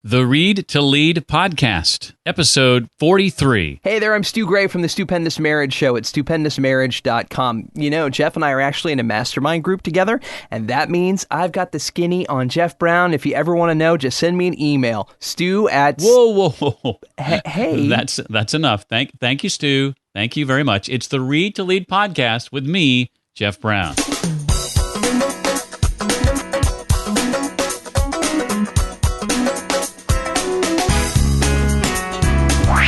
The Read to Lead Podcast, episode 43. Hey there, I'm Stu Gray from the Stupendous Marriage Show at stupendousmarriage.com. You know, Jeff and I are actually in a mastermind group together, and that means I've got the skinny on Jeff Brown. If you ever want to know, just send me an email. Stu at... Whoa. Hey. That's enough. Thank you, Stu. Thank you very much. It's the Read to Lead Podcast with me, Jeff Brown.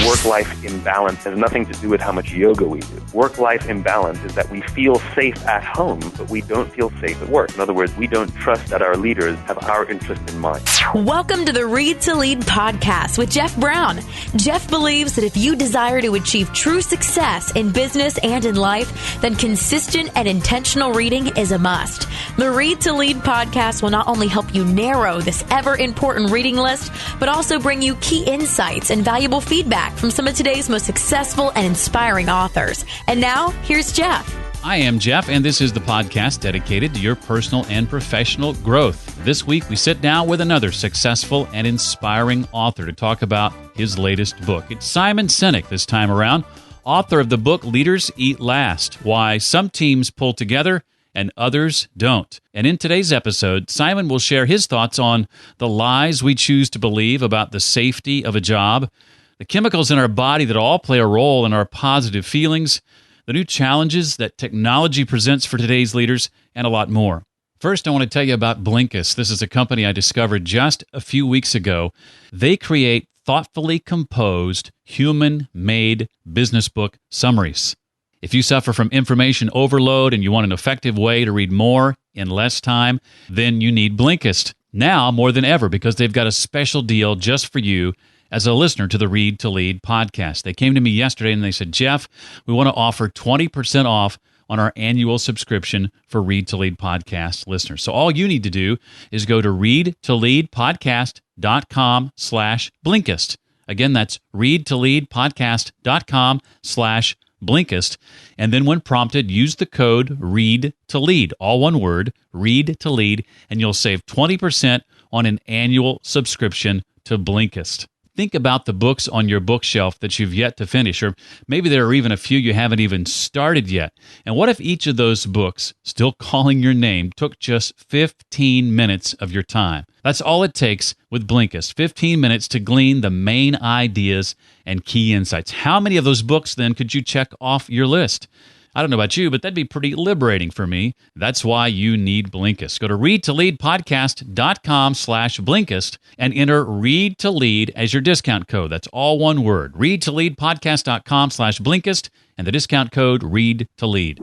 Work-life imbalance has nothing to do with how much yoga we do. Work-life imbalance is that we feel safe at home, but we don't feel safe at work. In other words, we don't trust that our leaders have our interest in mind. Welcome to the Read to Lead podcast with Jeff Brown. Jeff believes that if you desire to achieve true success in business and in life, then consistent and intentional reading is a must. The Read to Lead podcast will not only help you narrow this ever-important reading list, but also bring you key insights and valuable feedback from some of today's most successful and inspiring authors. And now, here's Jeff. I am Jeff, and this is the podcast dedicated to your personal and professional growth. This week, we sit down with another successful and inspiring author to talk about his latest book. It's Simon Sinek this time around, author of the book Leaders Eat Last, Why Some Teams Pull Together and Others Don't. And in today's episode, Simon will share his thoughts on the lies we choose to believe about the safety of a job, the chemicals in our body that all play a role in our positive feelings, the new challenges that technology presents for today's leaders, and a lot more. First, I want to tell you about Blinkist. This is a company I discovered just a few weeks ago. They create thoughtfully composed, human-made business book summaries. If you suffer from information overload and you want an effective way to read more in less time, then you need Blinkist. Now more than ever, because they've got a special deal just for you as a listener to the Read to Lead podcast. They came to me yesterday and they said, Jeff, we want to offer 20% off on our annual subscription for Read to Lead podcast listeners. So all you need to do is go to readtoleadpodcast.com/Blinkist. Again, that's readtoleadpodcast.com/Blinkist. And then when prompted, use the code READ to LEAD, all one word, READ to LEAD, and you'll save 20% on an annual subscription to Blinkist. Think about the books on your bookshelf that you've yet to finish, or maybe there are even a few you haven't even started yet. And what if each of those books, still calling your name, took just 15 minutes of your time? That's all it takes with Blinkist, 15 minutes to glean the main ideas and key insights. How many of those books, then, could you check off your list? I don't know about you, but that'd be pretty liberating for me. That's why you need Blinkist. Go to readtoleadpodcast.com/Blinkist and enter Read to Lead as your discount code. That's all one word. readtoleadpodcast.com/Blinkist and the discount code Read to Lead.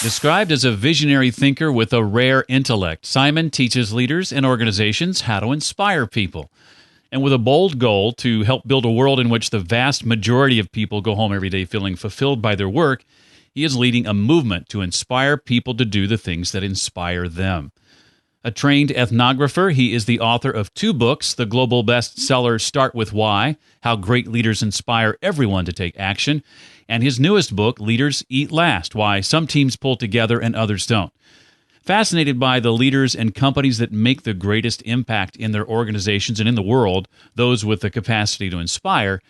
Described as a visionary thinker with a rare intellect, Simon teaches leaders and organizations how to inspire people. And with a bold goal to help build a world in which the vast majority of people go home every day feeling fulfilled by their work, he is leading a movement to inspire people to do the things that inspire them. A trained ethnographer, he is the author of 2 books, the global bestseller Start With Why, How Great Leaders Inspire Everyone to Take Action, and his newest book, Leaders Eat Last, Why Some Teams Pull Together and Others Don't. Fascinated by the leaders and companies that make the greatest impact in their organizations and in the world, those with the capacity to inspire,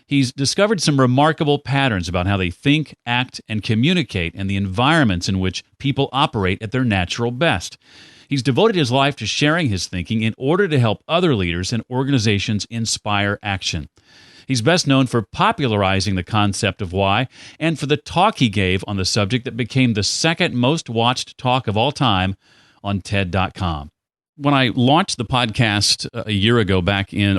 he's discovered some remarkable patterns about how they think, act, and communicate and the environments in which people operate at their natural best. He's devoted his life to sharing his thinking in order to help other leaders and organizations inspire action. He's best known for popularizing the concept of why and for the talk he gave on the subject that became the second most watched talk of all time on TED.com. When I launched the podcast almost a year ago back in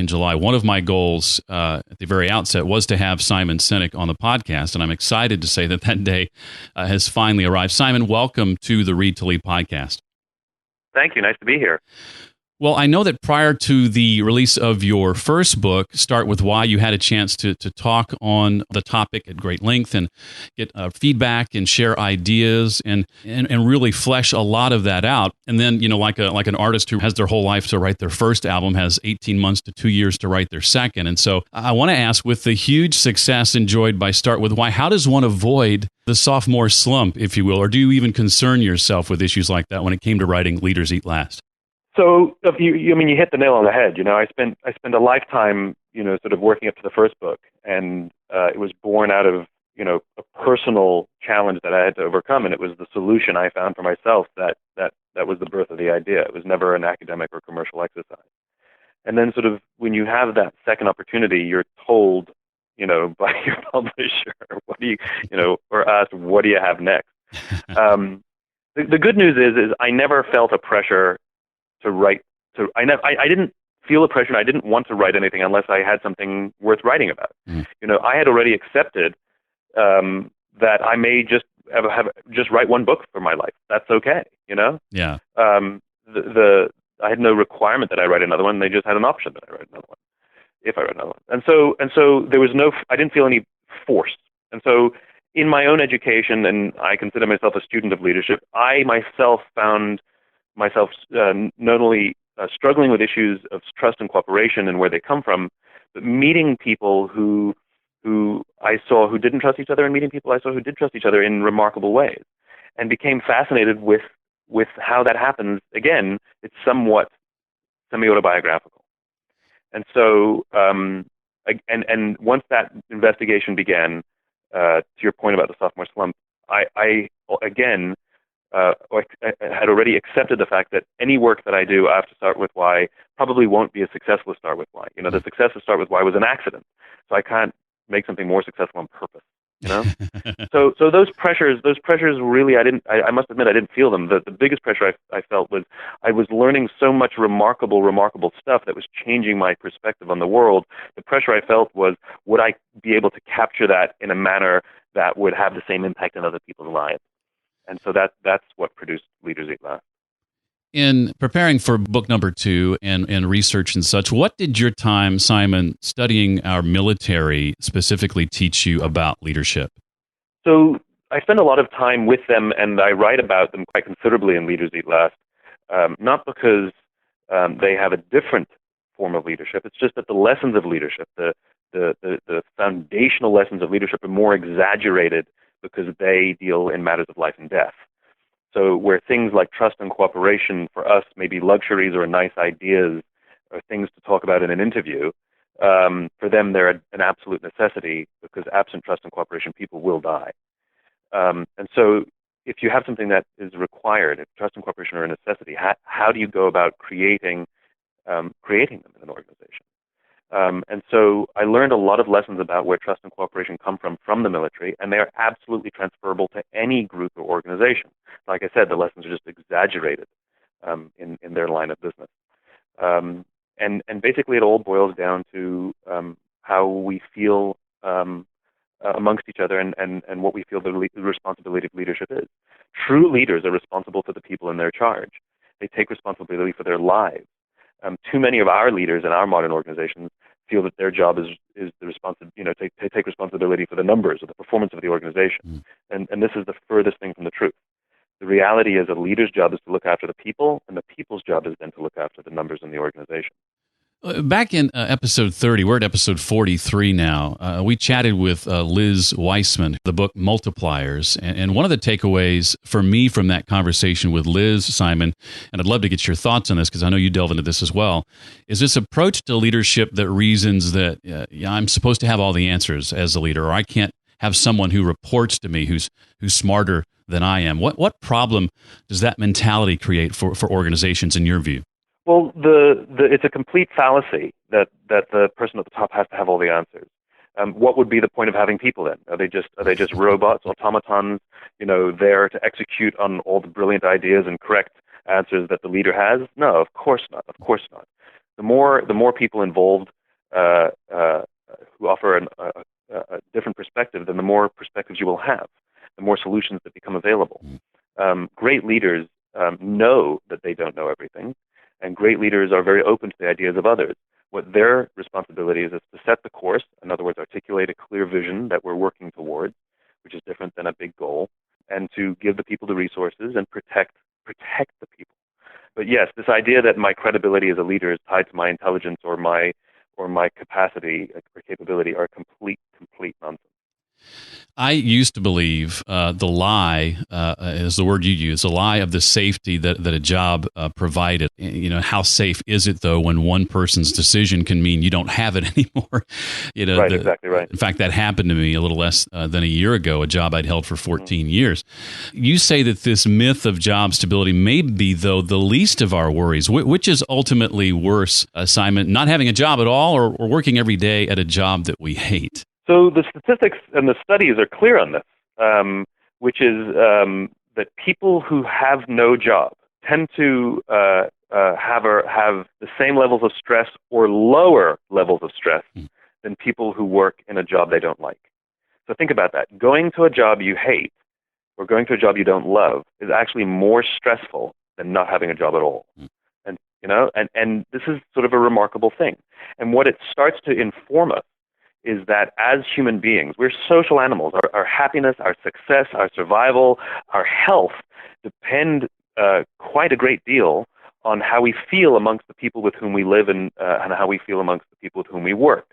July, one of my goals at the very outset was to have Simon Sinek on the podcast, and I'm excited to say that day has finally arrived. Simon, welcome to the Read to Lead podcast. Thank you. Nice to be here. Well, I know that prior to the release of your first book, Start With Why, you had a chance to talk on the topic at great length and get feedback and share ideas and really flesh a lot of that out. And then, like an artist who has their whole life to write their first album has 18 months to 2 years to write their second. And so I want to ask, with the huge success enjoyed by Start With Why, how does one avoid the sophomore slump, if you will, or do you even concern yourself with issues like that when it came to writing Leaders Eat Last? So, I mean, you hit the nail on the head. I spent a lifetime, sort of working up to the first book, and it was born out of, a personal challenge that I had to overcome, and it was the solution I found for myself that was the birth of the idea. It was never an academic or commercial exercise. And then, sort of, when you have that second opportunity, you're told, by your publisher, what do or asked, what do you have next? The good news is I never felt a pressure to write. I didn't feel a pressure, and I didn't want to write anything unless I had something worth writing about. Mm. I had already accepted that I may just just write one book for my life. That's okay. Yeah. I had no requirement that I write another one. They just had an option that I write another one if I write another one. And so there was I didn't feel any force. And so in my own education, and I consider myself a student of leadership, I myself found myself not only struggling with issues of trust and cooperation and where they come from, but meeting people who I saw who didn't trust each other, and meeting people I saw who did trust each other in remarkable ways, and became fascinated with how that happens. Again, it's somewhat semi-autobiographical. And so, and once that investigation began, to your point about the sophomore slump, I again had already accepted the fact that any work that I do after Start With Why probably won't be as successful as Start With Why. The success of Start With Why was an accident, so I can't make something more successful on purpose. So those pressures really, I must admit I didn't feel them. The biggest pressure I felt was I was learning so much remarkable stuff that was changing my perspective on the world. The pressure I felt was, would I be able to capture that in a manner that would have the same impact in other people's lives? And so that's what produced Leaders Eat Last. In preparing for book number 2 and research and such, what did your time, Simon, studying our military specifically teach you about leadership? So I spend a lot of time with them, and I write about them quite considerably in Leaders Eat Last, not because they have a different form of leadership. It's just that the lessons of leadership, the foundational lessons of leadership, are more exaggerated because they deal in matters of life and death. So where things like trust and cooperation for us may be luxuries or nice ideas or things to talk about in an interview, for them they're an absolute necessity, because absent trust and cooperation, people will die. And so if you have something that is required, if trust and cooperation are a necessity, how do you go about creating them in an organization? And so I learned a lot of lessons about where trust and cooperation come from the military, and they are absolutely transferable to any group or organization. Like I said, the lessons are just exaggerated in their line of business. And basically it all boils down to how we feel amongst each other and what we feel the responsibility of leadership is. True leaders are responsible for the people in their charge. They take responsibility for their lives. Too many of our leaders in our modern organizations feel that their job is the take responsibility for the numbers or the performance of the organization. And this is the furthest thing from the truth. The reality is a leader's job is to look after the people, and the people's job is then to look after the numbers in the organization. Back in episode 30, we're at episode 43 now, we chatted with Liz Weissman, the book Multipliers. And one of the takeaways for me from that conversation with Liz, Simon, and I'd love to get your thoughts on this because I know you delve into this as well, is this approach to leadership that reasons that I'm supposed to have all the answers as a leader, or I can't have someone who reports to me who's smarter than I am. What problem does that mentality create for organizations in your view? Well, it's a complete fallacy that the person at the top has to have all the answers. What would be the point of having people then? Are they just robots, automatons, there to execute on all the brilliant ideas and correct answers that the leader has? No, of course not. Of course not. The more people involved who offer a different perspective, then the more perspectives you will have, the more solutions that become available. Great leaders know that they don't know everything. And great leaders are very open to the ideas of others. What their responsibility is to set the course, in other words, articulate a clear vision that we're working towards, which is different than a big goal, and to give the people the resources and protect the people. But yes, this idea that my credibility as a leader is tied to my intelligence or my capacity or capability are complete nonsense. I used to believe the lie is the word you use, the lie of the safety that a job provided. How safe is it, though, when one person's decision can mean you don't have it anymore? Right, exactly right. In fact, that happened to me a little less than a year ago, a job I'd held for 14 years. You say that this myth of job stability may be, though, the least of our worries. Which is ultimately worse, Simon, not having a job at all or working every day at a job that we hate? So the statistics and the studies are clear on this, which is that people who have no job tend to have the same levels of stress or lower levels of stress than people who work in a job they don't like. So think about that. Going to a job you hate or going to a job you don't love is actually more stressful than not having a job at all. And this is sort of a remarkable thing. And what it starts to inform us is that as human beings, we're social animals. Our happiness, our success, our survival, our health depend quite a great deal on how we feel amongst the people with whom we live and how we feel amongst the people with whom we work.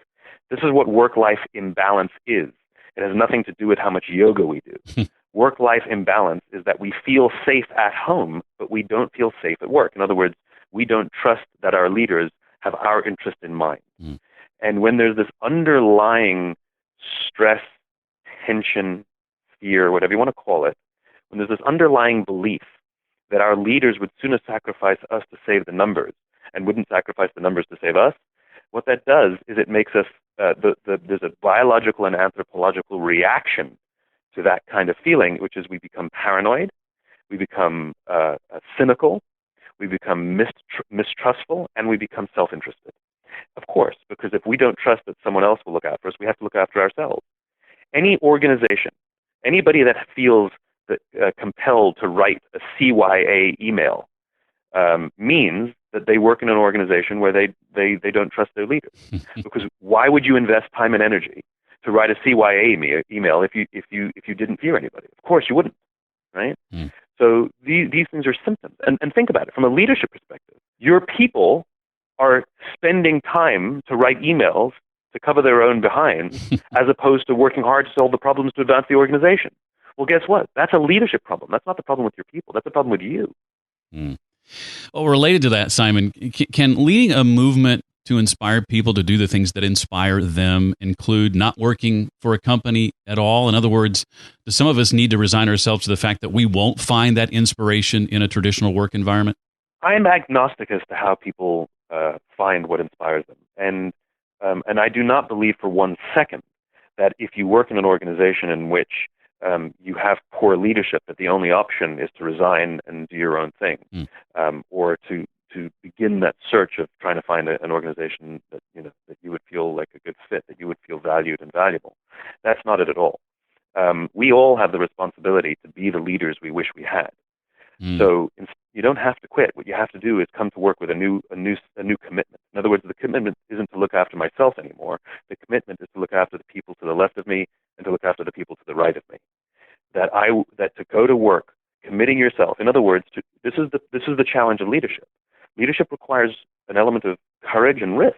This is what work-life imbalance is. It has nothing to do with how much yoga we do. Work-life imbalance is that we feel safe at home, but we don't feel safe at work. In other words, we don't trust that our leaders have our interest in mind. And when there's this underlying stress, tension, fear, whatever you want to call it, when there's this underlying belief that our leaders would sooner sacrifice us to save the numbers and wouldn't sacrifice the numbers to save us, what that does is it makes us, there's a biological and anthropological reaction to that kind of feeling, which is we become paranoid, we become cynical, we become mistrustful, and we become self-interested. Of course, because if we don't trust that someone else will look after us, we have to look after ourselves. Any organization, anybody that feels compelled to write a CYA email means that they work in an organization where they don't trust their leaders. Because why would you invest time and energy to write a CYA email if you didn't fear anybody? Of course you wouldn't, right? So these things are symptoms. And think about it from a leadership perspective. Your people are spending time to write emails to cover their own behinds as opposed to working hard to solve the problems to advance the organization. Well, guess what? That's a leadership problem. That's not the problem with your people. That's a problem with you. Well, related to that, Simon, can leading a movement to inspire people to do the things that inspire them include not working for a company at all? In other words, do some of us need to resign ourselves to the fact that we won't find that inspiration in a traditional work environment? I'm agnostic as to how people find what inspires them. And I do not believe for 1 second that if you work in an organization in which you have poor leadership, that the only option is to resign and do your own thing, or to begin that search of trying to find an organization that you would feel like a good fit, that you would feel valued and valuable. That's not it at all. We all have the responsibility to be the leaders we wish we had. So you don't have to quit. What you have to do is come to work with a new commitment. In other words, the commitment isn't to look after myself anymore. The commitment is to look after the people to the left of me and to look after the people to the right of me. That to go to work, committing yourself. In other words, this is the challenge of leadership. Leadership requires an element of courage and risk,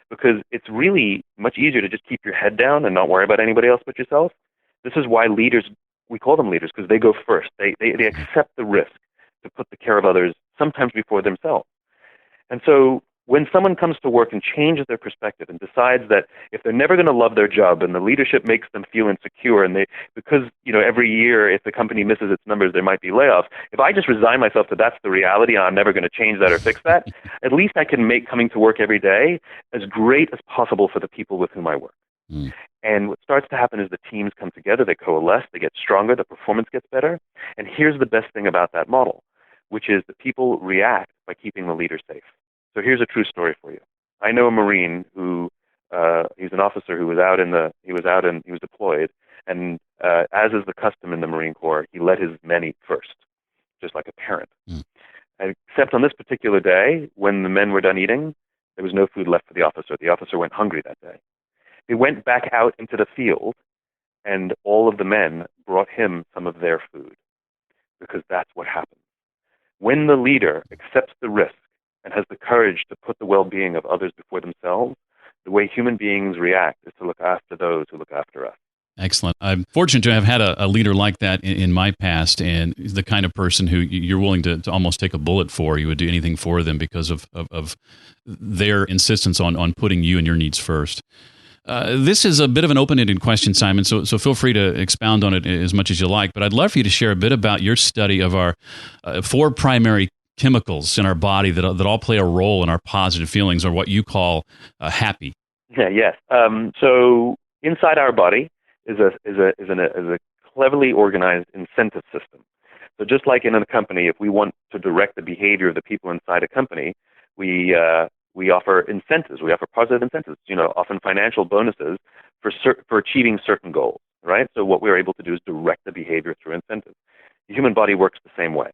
because it's really much easier to just keep your head down and not worry about anybody else but yourself. This is why leaders, we call them leaders, because they go first. They accept the risk to put the care of others sometimes before themselves. And so when someone comes to work and changes their perspective and decides that if they're never going to love their job and the leadership makes them feel insecure, and because every year if the company misses its numbers there might be layoffs, if I just resign myself to that's the reality and I'm never going to change that or fix that, at least I can make coming to work every day as great as possible for the people with whom I work. And what starts to happen is the teams come together, they coalesce, they get stronger, the performance gets better. And here's the best thing about that model, which is that people react by keeping the leader safe. So here's a true story for you. I know a Marine who he's an officer who was he was deployed, and as is the custom in the Marine Corps, he let his men eat first, just like a parent. Except on this particular day, when the men were done eating, there was no food left for the officer. The officer went hungry that day. He went back out into the field, and all of the men brought him some of their food, because that's what happens. When the leader accepts the risk and has the courage to put the well-being of others before themselves, the way human beings react is to look after those who look after us. Excellent. I'm fortunate to have had a leader like that in my past, and the kind of person who you're willing to almost take a bullet for. You would do anything for them because of their insistence on putting you and your needs first. This is a bit of an open-ended question, Simon, so feel free to expound on it as much as you like, but I'd love for you to share a bit about your study of our 4 primary chemicals in our body that all play a role in our positive feelings, or what you call happy. Yeah, yes. So inside our body is a cleverly organized incentive system. So just like in a company, if we want to direct the behavior of the people inside a company, we offer incentives. We offer positive incentives. Often financial bonuses for achieving certain goals. Right. So what we're able to do is direct the behavior through incentives. The human body works the same way.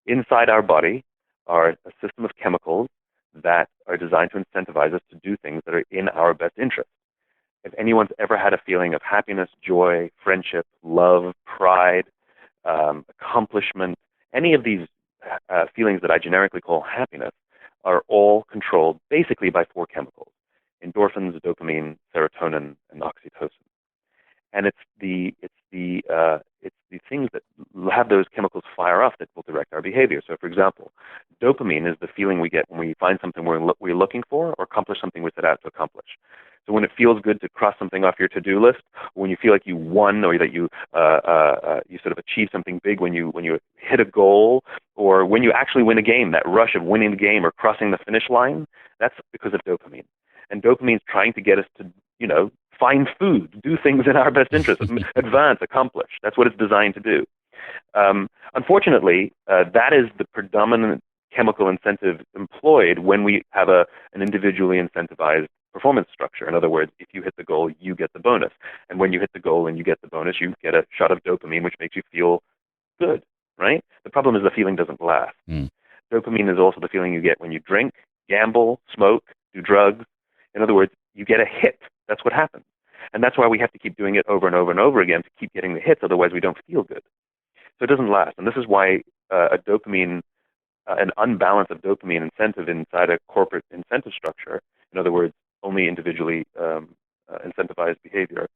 Inside our body are a system of chemicals that are designed to incentivize us to do things that are in our best interest. If anyone's ever had a feeling of happiness, joy, friendship, love, pride, accomplishment, any of these feelings that I generically call happiness are all controlled basically by 4 chemicals: endorphins, dopamine, serotonin, and oxytocin. And it's the things that have those chemicals fire off that will direct our behavior. So, for example, dopamine is the feeling we get when we find something we're looking for or accomplish something we set out to accomplish. So when it feels good to cross something off your to-do list, when you feel like you won or that you sort of achieved something big when you hit a goal, or when you actually win a game, that rush of winning the game or crossing the finish line, that's because of dopamine. And dopamine is trying to get us to, find food, do things in our best interest, advance, accomplish. That's what it's designed to do. Unfortunately, that is the predominant chemical incentive employed when we have an individually incentivized performance structure. In other words, if you hit the goal, you get the bonus. And when you hit the goal and you get the bonus, you get a shot of dopamine, which makes you feel good, right? The problem is the feeling doesn't last. Dopamine is also the feeling you get when you drink, gamble, smoke, do drugs. In other words, you get a hit. That's what happens. And that's why we have to keep doing it over and over and over again to keep getting the hits. Otherwise, we don't feel good. So it doesn't last. And this is why an unbalance of dopamine incentive inside a corporate incentive structure, in other words, only individually incentivized behavior,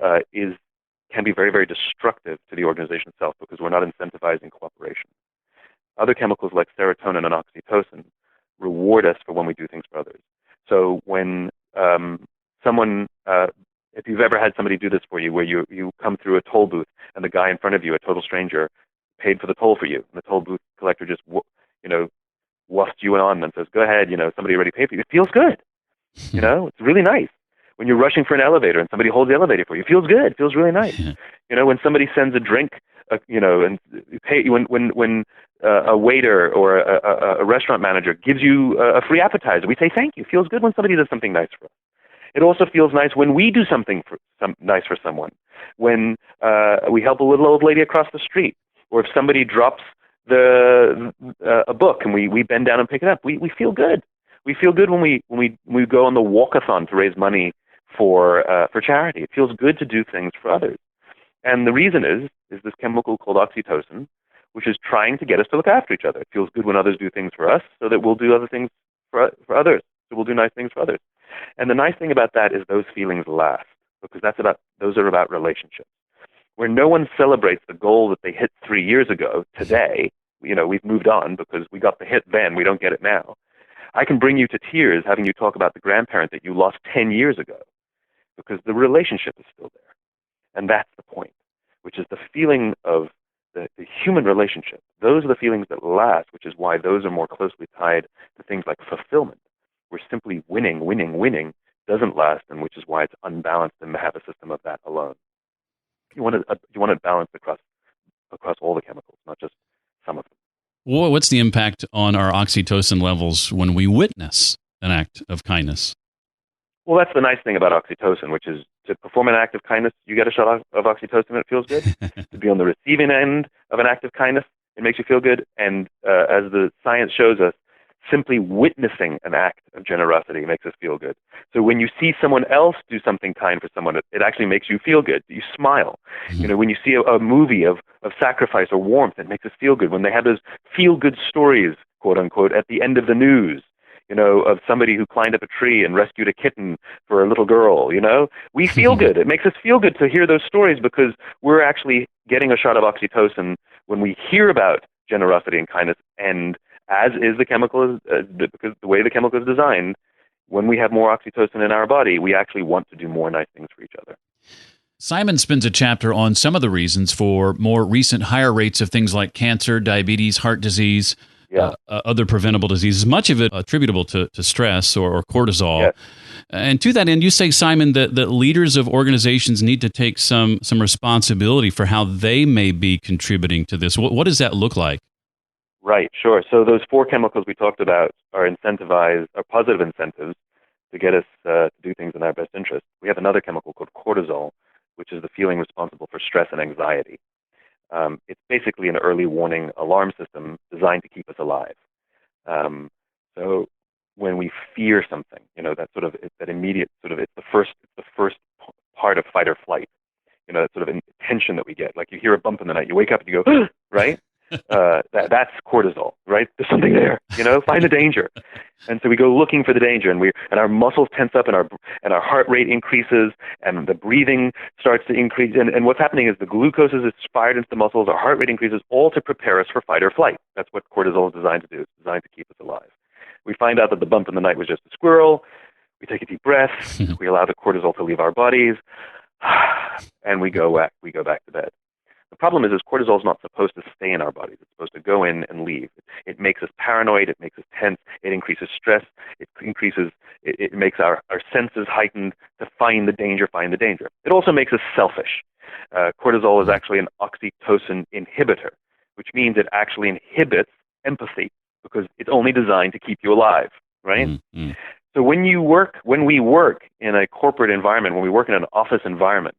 can be very, very destructive to the organization itself, because we're not incentivizing cooperation. Other chemicals like serotonin and oxytocin reward us for when we do things for others. So when if you've ever had somebody do this for you, where you come through a toll booth and the guy in front of you, a total stranger, paid for the toll for you, and the toll booth collector just wafts you on and says, "Go ahead, somebody already paid for you." It feels good. It's really nice. When you're rushing for an elevator and somebody holds the elevator for you, it feels good. It feels really nice. When somebody sends a drink, and when a waiter or a restaurant manager gives you a free appetizer, we say thank you. It feels good when somebody does something nice for us. It also feels nice when we do something nice for someone. When we help a little old lady across the street, or if somebody drops a book and we bend down and pick it up, we feel good. We feel good when we go on the walkathon to raise money for charity. It feels good to do things for others. And the reason is this chemical called oxytocin, which is trying to get us to look after each other. It feels good when others do things for us, so that we'll do other things for others. So we'll do nice things for others. And the nice thing about that is those feelings last, because those are about relationships. Where no one celebrates the goal that they hit 3 years ago, today, we've moved on because we got the hit then, we don't get it now. I can bring you to tears having you talk about the grandparent that you lost 10 years ago, because the relationship is still there. And that's the point, which is the feeling of the human relationship. Those are the feelings that last, which is why those are more closely tied to things like fulfillment, where simply winning doesn't last, and which is why it's unbalanced and to have a system of that alone. You want it balanced across all the chemicals, not just some of them. Well, what's the impact on our oxytocin levels when we witness an act of kindness? Well, that's the nice thing about oxytocin, which is to perform an act of kindness, you get a shot of oxytocin and it feels good. To be on the receiving end of an act of kindness, it makes you feel good. And as the science shows us, simply witnessing an act of generosity makes us feel good. So when you see someone else do something kind for someone, it actually makes you feel good. You smile. Mm-hmm. When you see a movie of sacrifice or warmth, it makes us feel good. When they have those feel-good stories, quote unquote, at the end of the news, of somebody who climbed up a tree and rescued a kitten for a little girl, We feel good. It makes us feel good to hear those stories because we're actually getting a shot of oxytocin when we hear about generosity and kindness. And as is the chemical, because the way the chemical is designed, when we have more oxytocin in our body, we actually want to do more nice things for each other. Simon spends a chapter on some of the reasons for more recent higher rates of things like cancer, diabetes, heart disease, other preventable diseases, much of it attributable to stress or cortisol. Yes. And to that end, you say, Simon, that leaders of organizations need to take some responsibility for how they may be contributing to this. What does that look like? Right, sure. So those 4 chemicals we talked about are positive incentives to get us to do things in our best interest. We have another chemical called cortisol, which is the feeling responsible for stress and anxiety. It's basically an early warning alarm system designed to keep us alive. So when we fear something, that immediate it's the first part of fight or flight. That sort of tension that we get. Like you hear a bump in the night, you wake up and you go, right? That's cortisol, right? There's something there, find the danger. And so we go looking for the danger, and our muscles tense up, and our heart rate increases, and the breathing starts to increase. And what's happening is the glucose is fired into the muscles, our heart rate increases, all to prepare us for fight or flight. That's what cortisol is designed to do. It's designed to keep us alive. We find out that the bump in the night was just a squirrel. We take a deep breath. We allow the cortisol to leave our bodies, and we go back to bed. The problem is cortisol is not supposed to stay in our bodies. It's supposed to go in and leave. It makes us paranoid. It makes us tense. It increases stress. It makes our senses heightened to find the danger. It also makes us selfish. Cortisol is actually an oxytocin inhibitor, which means it actually inhibits empathy because it's only designed to keep you alive, right? Mm-hmm. So when we work in a corporate environment, when we work in an office environment,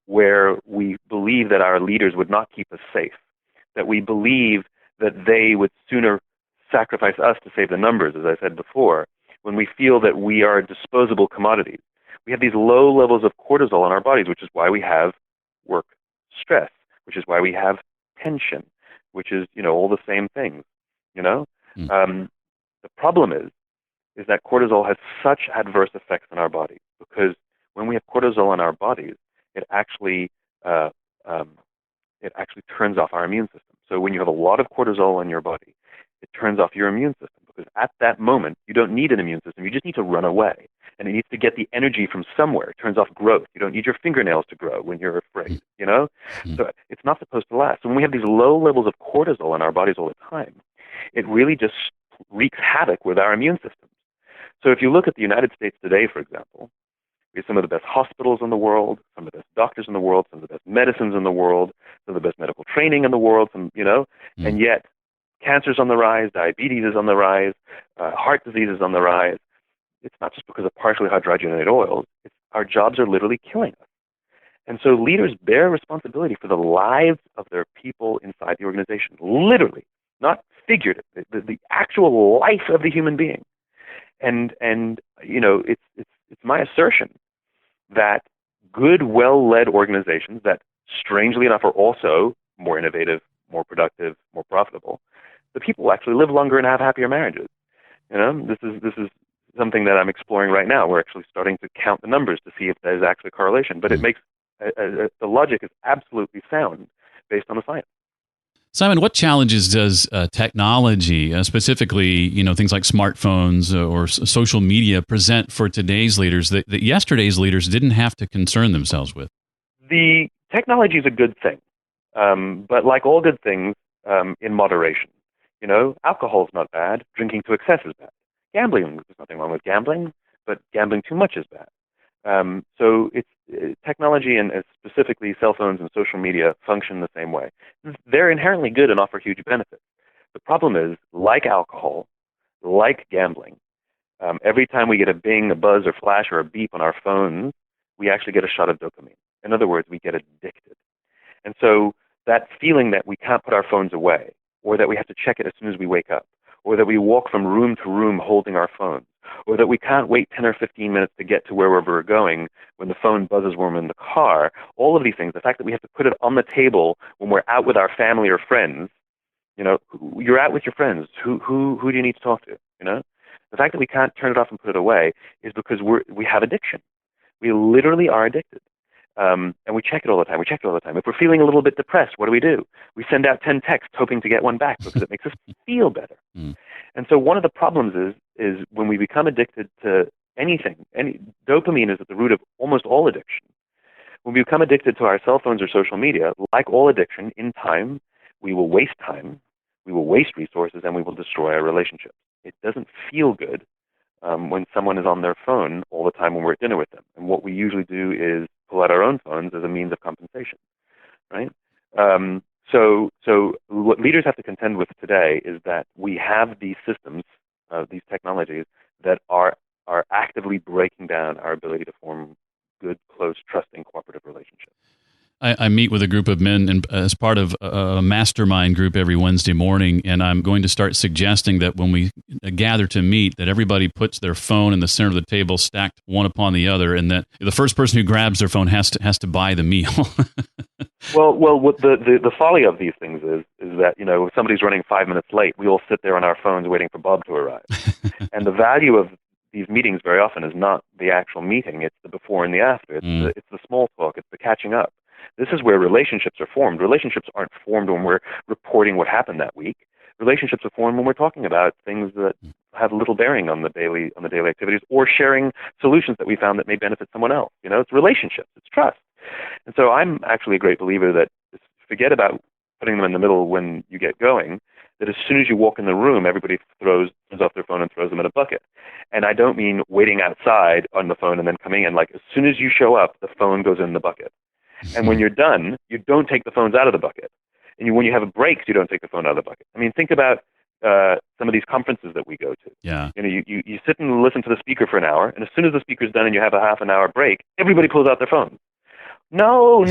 where we believe that our leaders would not keep us safe, that we believe that they would sooner sacrifice us to save the numbers, as I said before, when we feel that we are disposable commodities, we have these low levels of cortisol in our bodies, which is why we have work stress, which is why we have tension, which is, all the same things, The problem is that cortisol has such adverse effects on our bodies because when we have cortisol in our bodies, it actually turns off our immune system. So when you have a lot of cortisol in your body, it turns off your immune system because at that moment, you don't need an immune system. You just need to run away. And it needs to get the energy from somewhere. It turns off growth. You don't need your fingernails to grow when you're afraid, So it's not supposed to last. So when we have these low levels of cortisol in our bodies all the time, it really just wreaks havoc with our immune systems. So if you look at the United States today, for example, we have some of the best hospitals in the world, some of the best doctors in the world, some of the best medicines in the world, some of the best medical training in the world, and yet cancer's on the rise, diabetes is on the rise, heart disease is on the rise. It's not just because of partially hydrogenated oils. Our jobs are literally killing us. And so leaders bear responsibility for the lives of their people inside the organization, literally, not figurative, the actual life of the human being. And it's my assertion that good, well-led organizations that, strangely enough, are also more innovative, more productive, more profitable, the people actually live longer and have happier marriages. This is something that I'm exploring right now. We're actually starting to count the numbers to see if there's actually a correlation. But it makes the logic is absolutely sound based on the science. Simon, what challenges does technology, specifically, things like smartphones or social media, present for today's leaders that yesterday's leaders didn't have to concern themselves with? The technology is a good thing, but like all good things, in moderation. Alcohol is not bad. Drinking to excess is bad. Gambling, there's nothing wrong with gambling, but gambling too much is bad. So it's technology and specifically cell phones and social media function the same way. They're inherently good and offer huge benefits. The problem is, like alcohol, like gambling, every time we get a bing, a buzz, or flash, or a beep on our phones, we actually get a shot of dopamine. In other words, we get addicted. And so that feeling that we can't put our phones away, or that we have to check it as soon as we wake up, or that we walk from room to room holding our phones, or that we can't wait 10 or 15 minutes to get to wherever we're going when the phone buzzes when we're in the car, all of these things, the fact that we have to put it on the table when we're out with our family or friends, you're out with your friends, who do you need to talk to, The fact that we can't turn it off and put it away is because we have addiction. We literally are addicted. And we check it all the time. If we're feeling a little bit depressed, what do? We send out 10 texts hoping to get one back because it makes us feel better. And so one of the problems is when we become addicted to anything, dopamine is at the root of almost all addiction. When we become addicted to our cell phones or social media, like all addiction, in time, we will waste time, we will waste resources, and we will destroy our relationships. It doesn't feel good when someone is on their phone all the time when we're at dinner with them. And what we usually do is pull out our own phones as a means of compensation, right? So what leaders have to contend with today is that we have these systems, these technologies that are actively breaking down our ability to form good, close, trusting, cooperative relationships. I meet with a group of men as part of a mastermind group every Wednesday morning, and I'm going to start suggesting that when we gather to meet, that everybody puts their phone in the center of the table, stacked one upon the other, and that the first person who grabs their phone has to buy the meal. Well, what the folly of these things is that, if somebody's running 5 minutes late, we all sit there on our phones waiting for Bob to arrive. And the value of these meetings very often is not the actual meeting, it's the before and the after. It's the small talk, it's the catching up. This is where relationships are formed. Relationships aren't formed when we're reporting what happened that week. Relationships are formed when we're talking about things that have little bearing on the daily activities, or sharing solutions that we found that may benefit someone else. It's relationships, it's trust. And so I'm actually a great believer that forget about putting them in the middle when you get going, that as soon as you walk in the room, everybody turns off their phone and throws them in a bucket. And I don't mean waiting outside on the phone and then coming in. Like, as soon as you show up, the phone goes in the bucket. And when you're done, you don't take the phones out of the bucket. And when you have breaks, you don't take the phone out of the bucket. I mean, think about some of these conferences that we go to. Yeah. You sit and listen to the speaker for an hour, and as soon as the speaker's done and you have a half an hour break, everybody pulls out their phone. No,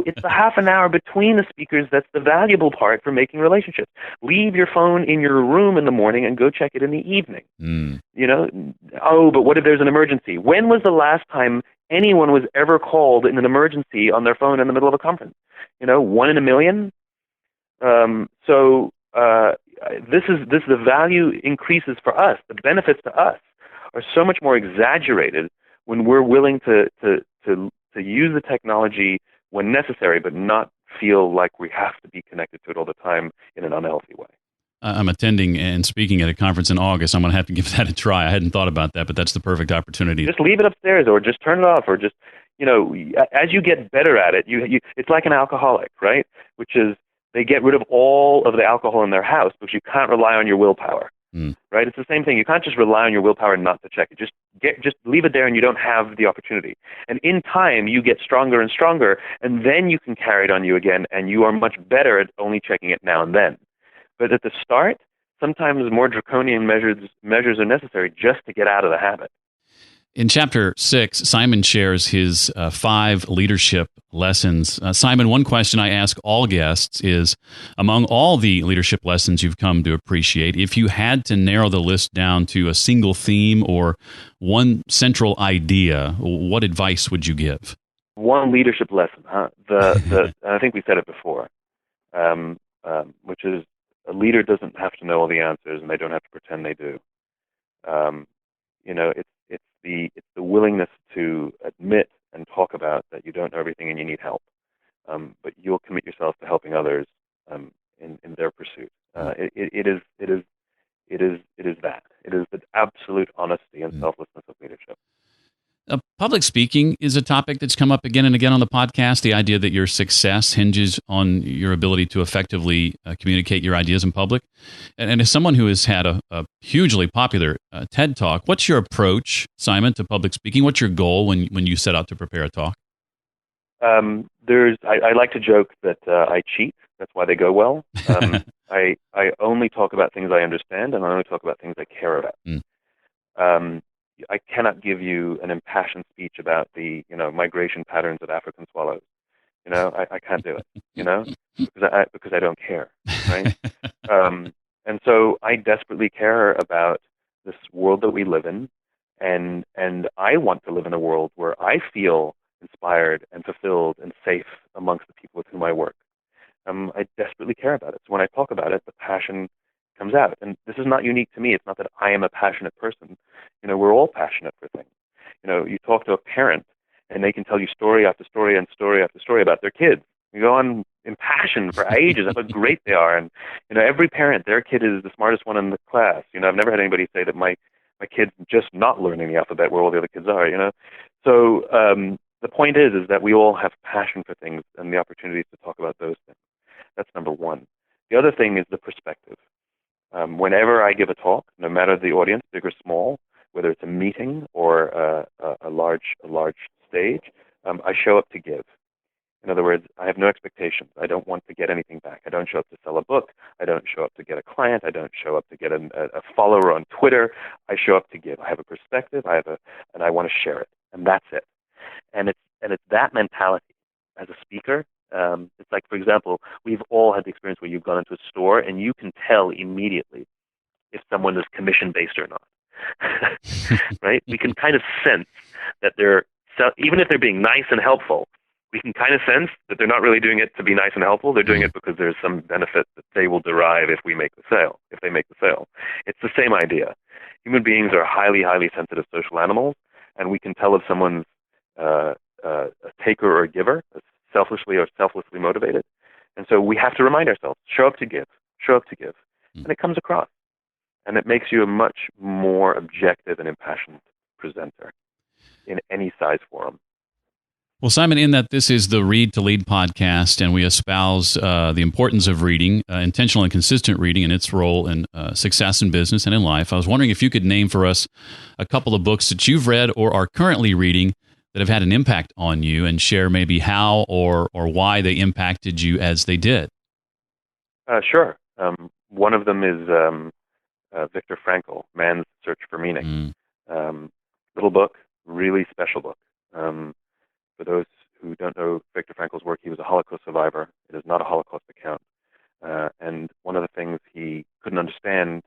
it's the half an hour between the speakers that's the valuable part for making relationships. Leave your phone in your room in the morning and go check it in the evening. But what if there's an emergency? When was the last time anyone was ever called in an emergency on their phone in the middle of a conference? 1 in a million? The value increases for us. The benefits to us are so much more exaggerated when we're willing to use the technology when necessary, but not feel like we have to be connected to it all the time in an unhealthy way. I'm attending and speaking at a conference in August. I'm going to have to give that a try. I hadn't thought about that, but that's the perfect opportunity. Just leave it upstairs, or just turn it off, or just, as you get better at it, it's like an alcoholic, right? Which is, they get rid of all of the alcohol in their house because you can't rely on your willpower, right? It's the same thing. You can't just rely on your willpower not to check it. Just leave it there, and you don't have the opportunity. And in time, you get stronger and stronger, and then you can carry it on you again, and you are much better at only checking it now and then. But at the start, sometimes more draconian measures are necessary just to get out of the habit. In Chapter 6, Simon shares his 5 leadership lessons. Simon, one question I ask all guests is, among all the leadership lessons you've come to appreciate, if you had to narrow the list down to a single theme or one central idea, what advice would you give? One leadership lesson, huh? I think we said it before, which is, a leader doesn't have to know all the answers, and they don't have to pretend they do. It's the willingness to admit and talk about that you don't know everything and you need help, but you'll commit yourself to helping others in their pursuit. It is that. It is the absolute honesty and selflessness of leadership. Public speaking is a topic that's come up again and again on the podcast, the idea that your success hinges on your ability to effectively communicate your ideas in public. And as someone who has had a hugely popular TED Talk, what's your approach, Simon, to public speaking? What's your goal when you set out to prepare a talk? I like to joke that I cheat. That's why they go well. I only talk about things I understand, and I only talk about things I care about. I cannot give you an impassioned speech about the migration patterns of African swallows. I can't do it. Because I don't care, right? And so I desperately care about this world that we live in, and I want to live in a world where I feel inspired and fulfilled and safe amongst the people with whom I work. I desperately care about it. So when I talk about it, the passion comes out. And this is not unique to me. It's not that I am a passionate person. We're all passionate for things. You talk to a parent, and they can tell you story after story and story after story about their kids. You go on impassioned for ages of how great they are. And, every parent, their kid is the smartest one in the class. I've never had anybody say that my kid's just not learning the alphabet where all the other kids are, So the point is that we all have passion for things and the opportunities to talk about those things. That's number one. The other thing is the perspective. Whenever I give a talk, no matter the audience, big or small, whether it's a meeting or a large stage, I show up to give. In other words, I have no expectations. I don't want to get anything back. I don't show up to sell a book. I don't show up to get a client. I don't show up to get a follower on Twitter. I show up to give. I have a perspective. And I want to share it, and that's it. And it's that mentality as a speaker. It's like, for example, we've all had the experience where you've gone into a store and you can tell immediately if someone is commission-based or not. Right? We can kind of sense that even if they're being nice and helpful, we can kind of sense that they're not really doing it to be nice and helpful. They're doing it because there's some benefit that they will derive if they make the sale. It's the same idea. Human beings are highly, highly sensitive social animals, and we can tell if someone's a taker or a giver, selfishly or selflessly motivated. And so we have to remind ourselves, show up to give. And it comes across. And it makes you a much more objective and impassioned presenter in any size forum. Well, Simon, in that this is the Read to Lead podcast, and we espouse the importance of reading, intentional and consistent reading, and its role in success in business and in life, I was wondering if you could name for us a couple of books that you've read or are currently reading that have had an impact on you, and share maybe how or why they impacted you as they did. Sure. One of them is Viktor Frankl, Man's Search for Meaning. Little book, really special book. For those who don't know Viktor Frankl's work, he was a Holocaust survivor. It is not a Holocaust account. And one of the things he couldn't understand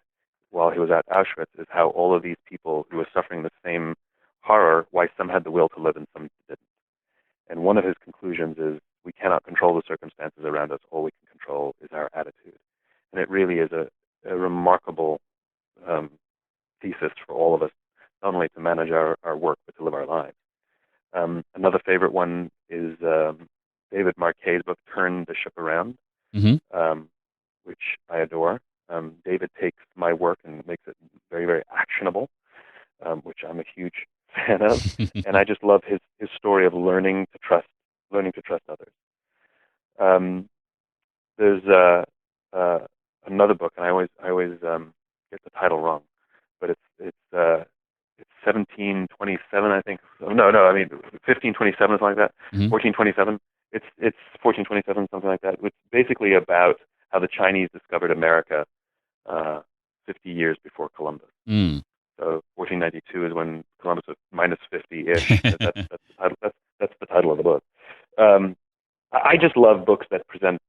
while he was at Auschwitz is how all of these people who were suffering the same horror, why some had the will to live and some didn't. And one of his conclusions is we cannot control the circumstances around us. All we can control is our attitude. And it really is a remarkable thesis for all of us, not only to manage our work, but to live our lives. Another favorite one is David Marquet's book, Turn the Ship Around, which I adore. David takes my work and makes it very, very actionable, which I'm a huge fan of. And I just love his story of learning to trust others. There's another book, and I always get the title wrong, but it's 1727, I think. No, I mean 1527, something like that. 1427. It's 1427, something like that. It's basically about how the Chinese discovered America 50 years before Columbus. So 1492 is when Columbus was minus 50-ish. That's the title of the book. I just love books that present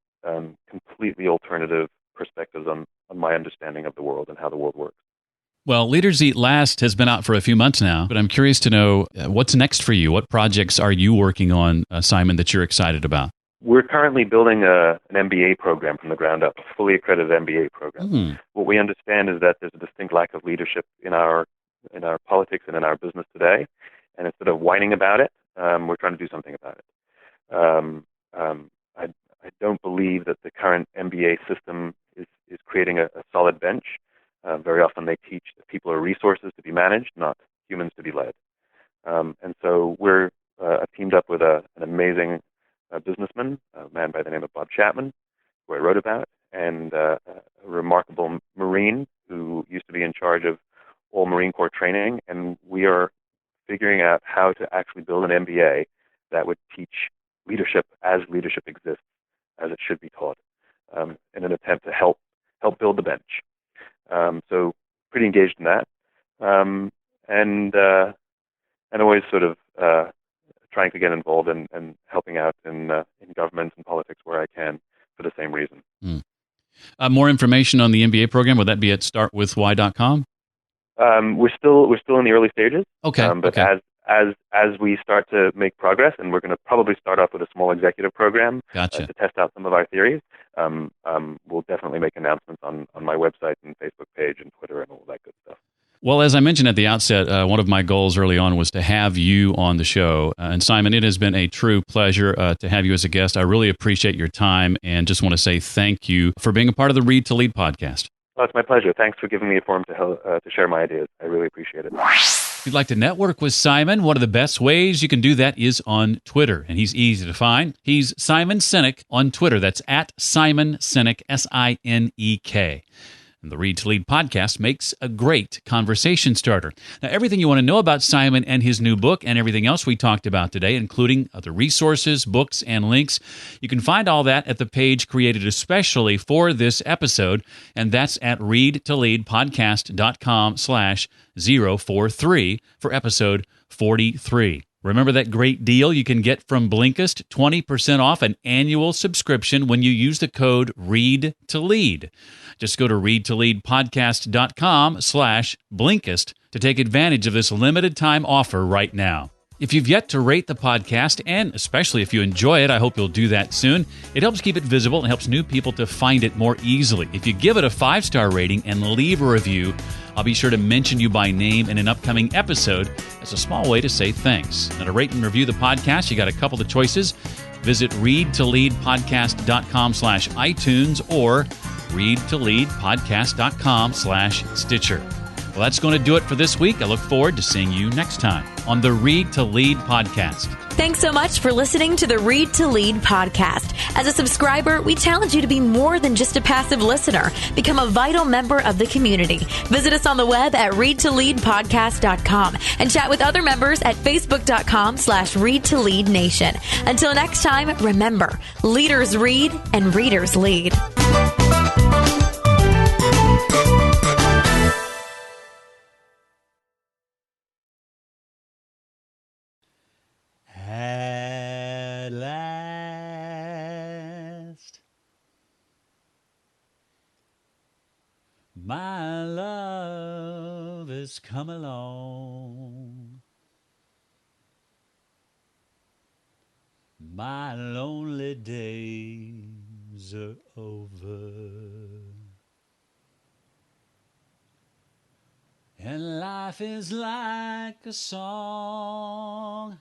completely alternative perspectives on my understanding of the world and how the world works. Well, Leaders Eat Last has been out for a few months now, but I'm curious to know what's next for you. What projects are you working on, Simon, that you're excited about? We're currently building an MBA program from the ground up, a fully accredited MBA program. What we understand is that there's a distinct lack of leadership in our politics and in our business today, and instead of whining about it, we're trying to do something about it. I don't believe that the current MBA system is creating a solid bench. Very often they teach that people are resources to be managed, not humans to be led. And so we're teamed up with an amazing businessman, a man by the name of Bob Chapman, who I wrote about, and a remarkable Marine who used to be in charge of all Marine Corps training. And we are figuring out how to actually build an MBA that would teach leadership as leadership exists, as it should be taught, in an attempt to help build the bench. So pretty engaged in that, and always sort of trying to get involved and helping out in government and politics where I can for the same reason. More information on the MBA program, would that be at startwithwhy.com? We're still in the early stages. Okay. But okay. as we start to make progress, and we're going to probably start off with a small executive program Gotcha. to test out some of our theories, we'll definitely make announcements on my website and Facebook page and Twitter and all that good stuff. Well, as I mentioned at the outset, one of my goals early on was to have you on the show. And Simon, it has been a true pleasure to have you as a guest. I really appreciate your time and just want to say thank you for being a part of the Read to Lead podcast. Oh, it's my pleasure. Thanks for giving me a forum to share my ideas. I really appreciate it. If you'd like to network with Simon, one of the best ways you can do that is on Twitter, and he's easy to find. He's Simon Sinek on Twitter. That's at Simon Sinek, Sinek. And the Read to Lead podcast makes a great conversation starter. Now, everything you want to know about Simon and his new book and everything else we talked about today, including other resources, books, and links, you can find all that at the page created especially for this episode, and that's at readtoleadpodcast.com/043 for episode 43. Remember that great deal you can get from Blinkist, 20% off an annual subscription when you use the code READTOLEAD. Just go to readtoleadpodcast.com/Blinkist to take advantage of this limited time offer right now. If you've yet to rate the podcast, and especially if you enjoy it, I hope you'll do that soon. It helps keep it visible and helps new people to find it more easily. If you give it a 5-star rating and leave a review, I'll be sure to mention you by name in an upcoming episode as a small way to say thanks. Now, to rate and review the podcast, you got a couple of choices. Visit readtoleadpodcast.com/iTunes or readtoleadpodcast.com/Stitcher. Well, that's going to do it for this week. I look forward to seeing you next time on the Read to Lead podcast. Thanks so much for listening to the Read to Lead podcast. As a subscriber, we challenge you to be more than just a passive listener. Become a vital member of the community. Visit us on the web at readtoleadpodcast.com and chat with other members at facebook.com/readtoleadnation. Until next time, remember, leaders read and readers lead. At last, my love has come along. My lonely days are over, and life is like a song.